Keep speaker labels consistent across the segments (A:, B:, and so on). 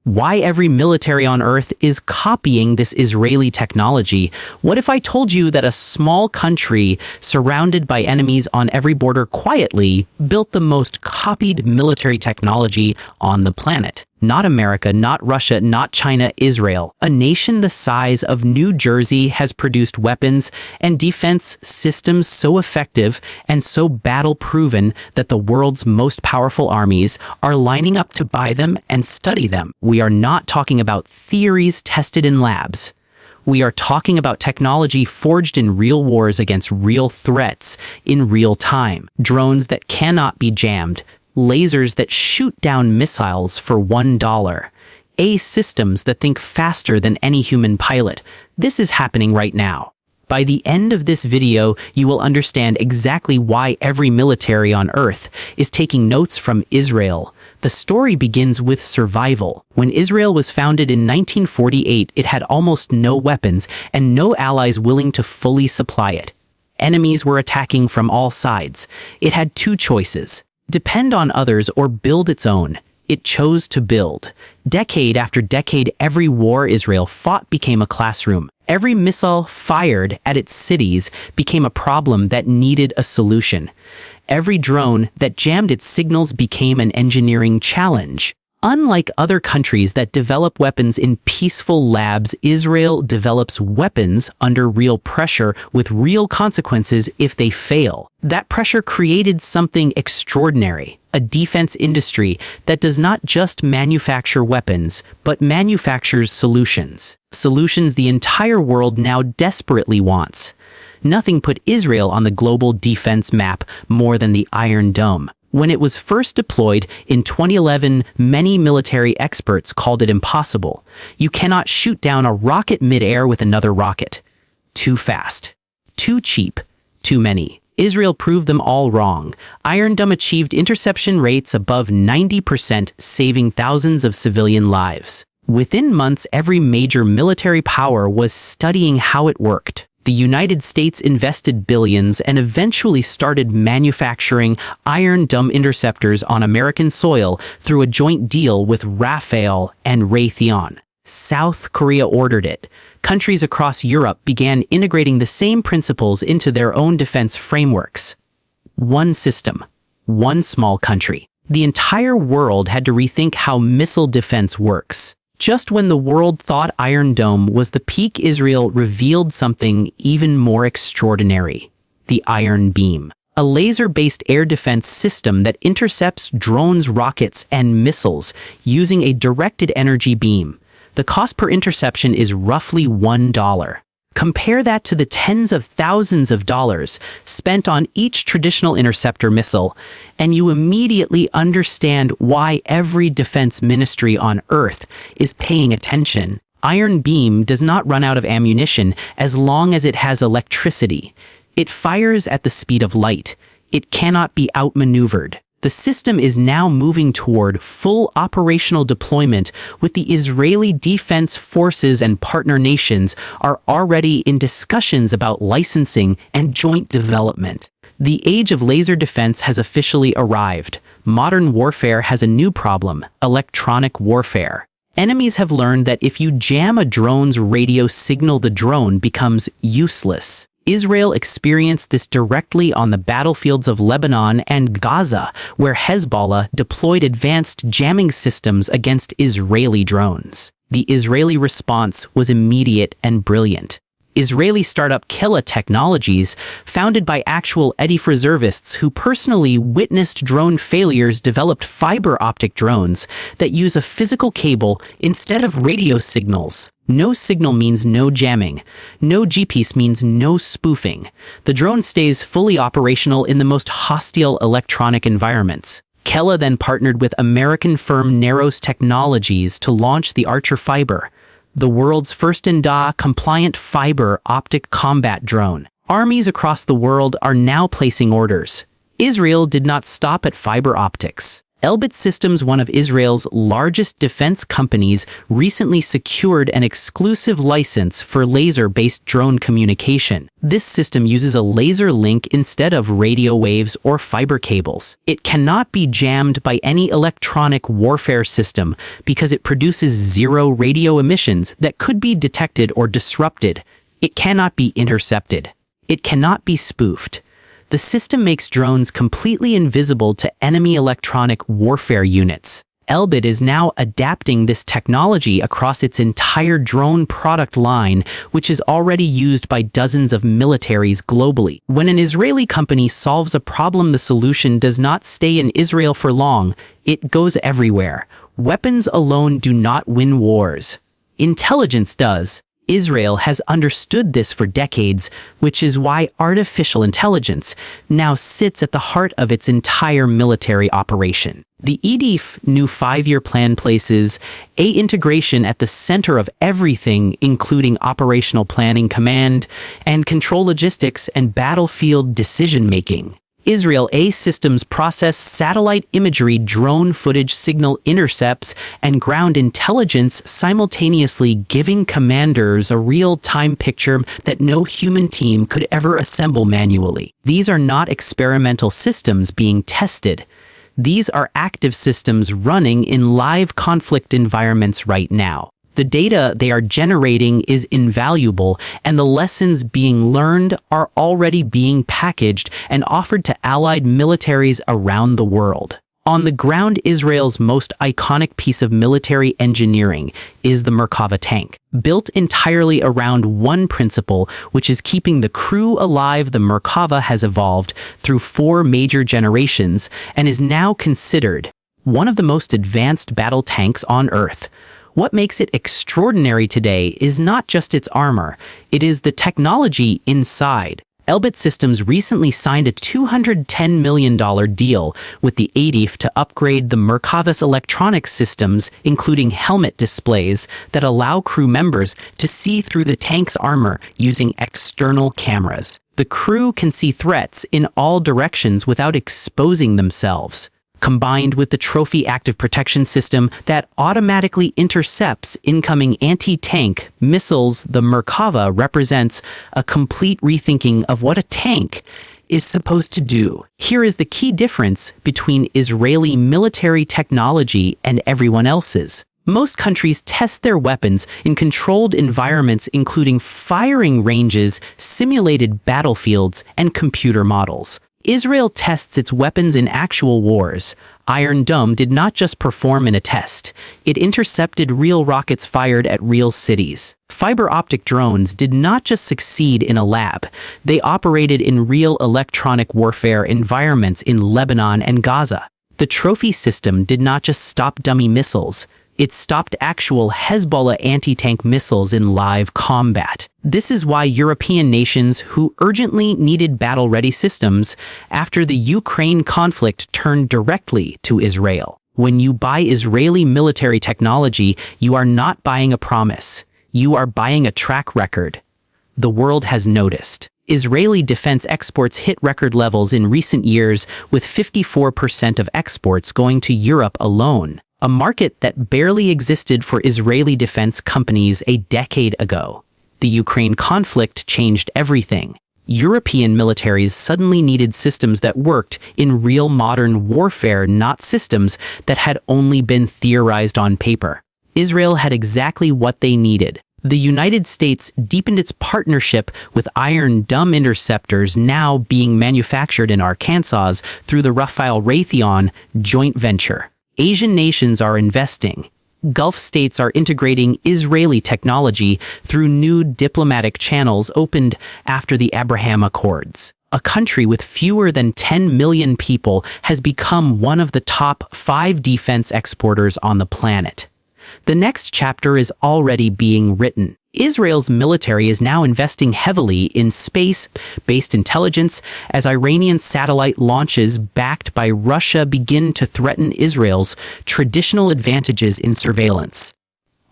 A: Why every military on Earth is copying this Israeli technology. What if I told you that a small country surrounded by enemies on every border quietly built the most copied military technology on the planet? Not America, not Russia, not China, Israel. A nation the size of New Jersey has produced weapons and defense systems so effective and so battle-proven that the world's most powerful armies are lining up to buy them and study them. We are not talking about theories tested in labs. We are talking about technology forged in real wars against real threats in real time. Drones that cannot be jammed. Lasers that shoot down missiles for $1. Systems that think faster than any human pilot. This is happening right now. By the end of this video, you will understand exactly why every military on Earth is taking notes from Israel. The story begins with survival. When Israel was founded in 1948, it had almost no weapons and no allies willing to fully supply it. Enemies were attacking from all sides. It had two choices: depend on others or build its own. It chose to build. Decade after decade, every war Israel fought became a classroom. Every missile fired at its cities became a problem that needed a solution. Every drone that jammed its signals became an engineering challenge. Unlike other countries that develop weapons in peaceful labs, Israel develops weapons under real pressure with real consequences if they fail. That pressure created something extraordinary, a defense industry that does not just manufacture weapons, but manufactures solutions. Solutions the entire world now desperately wants. Nothing put Israel on the global defense map more than the Iron Dome. When it was first deployed in 2011, many military experts called it impossible. You cannot shoot down a rocket mid-air with another rocket. Too fast. Too cheap. Too many. Israel proved them all wrong. Iron Dome achieved interception rates above 90%, saving thousands of civilian lives. Within months, every major military power was studying how it worked. The United States invested billions and eventually started manufacturing Iron Dome interceptors on American soil through a joint deal with Rafael and Raytheon. South Korea ordered it. Countries across Europe began integrating the same principles into their own defense frameworks. One system. One small country. The entire world had to rethink how missile defense works. Just when the world thought Iron Dome was the peak, Israel revealed something even more extraordinary: the Iron Beam, a laser-based air defense system that intercepts drones, rockets, and missiles using a directed energy beam. The cost per interception is roughly $1. Compare that to the tens of thousands of dollars spent on each traditional interceptor missile, and you immediately understand why every defense ministry on Earth is paying attention. Iron Beam does not run out of ammunition as long as it has electricity. It fires at the speed of light. It cannot be outmaneuvered. The system is now moving toward full operational deployment, with the Israeli Defense Forces and partner nations are already in discussions about licensing and joint development. The age of laser defense has officially arrived. Modern warfare has a new problem: electronic warfare. Enemies have learned that if you jam a drone's radio signal, the drone becomes useless. Israel experienced this directly on the battlefields of Lebanon and Gaza, where Hezbollah deployed advanced jamming systems against Israeli drones. The Israeli response was immediate and brilliant. Israeli startup Kela Technologies, founded by actual EDF reservists who personally witnessed drone failures, developed fiber-optic drones that use a physical cable instead of radio signals. No signal means no jamming. No GPS means no spoofing. The drone stays fully operational in the most hostile electronic environments. Kela then partnered with American firm Narrows Technologies to launch the Archer Fiber, the world's first NDA-compliant fiber-optic combat drone. Armies across the world are now placing orders. Israel did not stop at fiber optics. Elbit Systems, one of Israel's largest defense companies, recently secured an exclusive license for laser-based drone communication. This system uses a laser link instead of radio waves or fiber cables. It cannot be jammed by any electronic warfare system because it produces zero radio emissions that could be detected or disrupted. It cannot be intercepted. It cannot be spoofed. The system makes drones completely invisible to enemy electronic warfare units. Elbit is now adapting this technology across its entire drone product line, which is already used by dozens of militaries globally. When an Israeli company solves a problem, the solution does not stay in Israel for long. It goes everywhere. Weapons alone do not win wars. Intelligence does. Israel has understood this for decades, which is why artificial intelligence now sits at the heart of its entire military operation. The EDF new 5-year plan places AI integration at the center of everything, including operational planning, command and control, logistics, and battlefield decision-making. Israel AI systems process satellite imagery, drone footage, signal intercepts, and ground intelligence, simultaneously giving commanders a real-time picture that no human team could ever assemble manually. These are not experimental systems being tested. These are active systems running in live conflict environments right now. The data they are generating is invaluable, and the lessons being learned are already being packaged and offered to allied militaries around the world. On the ground, Israel's most iconic piece of military engineering is the Merkava tank. Built entirely around one principle, which is keeping the crew alive, the Merkava has evolved through 4 major generations and is now considered one of the most advanced battle tanks on Earth. What makes it extraordinary today is not just its armor, it is the technology inside. Elbit Systems recently signed a $210 million deal with the EDF to upgrade the Merkava's electronic systems, including helmet displays that allow crew members to see through the tank's armor using external cameras. The crew can see threats in all directions without exposing themselves. Combined with the Trophy active protection system that automatically intercepts incoming anti-tank missiles, the Merkava represents a complete rethinking of what a tank is supposed to do. Here is the key difference between Israeli military technology and everyone else's. Most countries test their weapons in controlled environments, including firing ranges, simulated battlefields, and computer models. Israel tests its weapons in actual wars. Iron Dome did not just perform in a test. It intercepted real rockets fired at real cities. Fiber-optic drones did not just succeed in a lab. They operated in real electronic warfare environments in Lebanon and Gaza. The Trophy system did not just stop dummy missiles. It stopped actual Hezbollah anti-tank missiles in live combat. This is why European nations who urgently needed battle-ready systems after the Ukraine conflict turned directly to Israel. When you buy Israeli military technology, you are not buying a promise. You are buying a track record. The world has noticed. Israeli defense exports hit record levels in recent years, with 54% of exports going to Europe alone. A market that barely existed for Israeli defense companies a decade ago. The Ukraine conflict changed everything. European militaries suddenly needed systems that worked in real modern warfare, not systems that had only been theorized on paper. Israel had exactly what they needed. The United States deepened its partnership with Iron Dome interceptors, now being manufactured in Arkansas through the Rafael-Raytheon joint venture. Asian nations are investing. Gulf states are integrating Israeli technology through new diplomatic channels opened after the Abraham Accords. A country with fewer than 10 million people has become one of the top 5 defense exporters on the planet. The next chapter is already being written. Israel's military is now investing heavily in space-based intelligence as Iranian satellite launches backed by Russia begin to threaten Israel's traditional advantages in surveillance.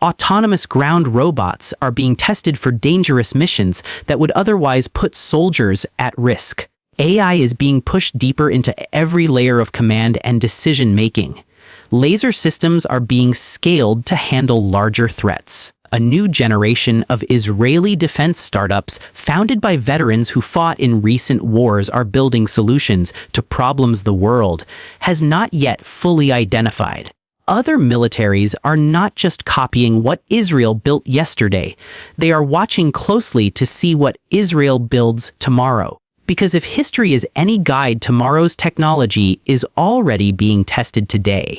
A: Autonomous ground robots are being tested for dangerous missions that would otherwise put soldiers at risk. AI is being pushed deeper into every layer of command and decision-making. Laser systems are being scaled to handle larger threats. A new generation of Israeli defense startups founded by veterans who fought in recent wars are building solutions to problems the world has not yet fully identified. Other militaries are not just copying what Israel built yesterday, they are watching closely to see what Israel builds tomorrow. Because if history is any guide, tomorrow's technology is already being tested today.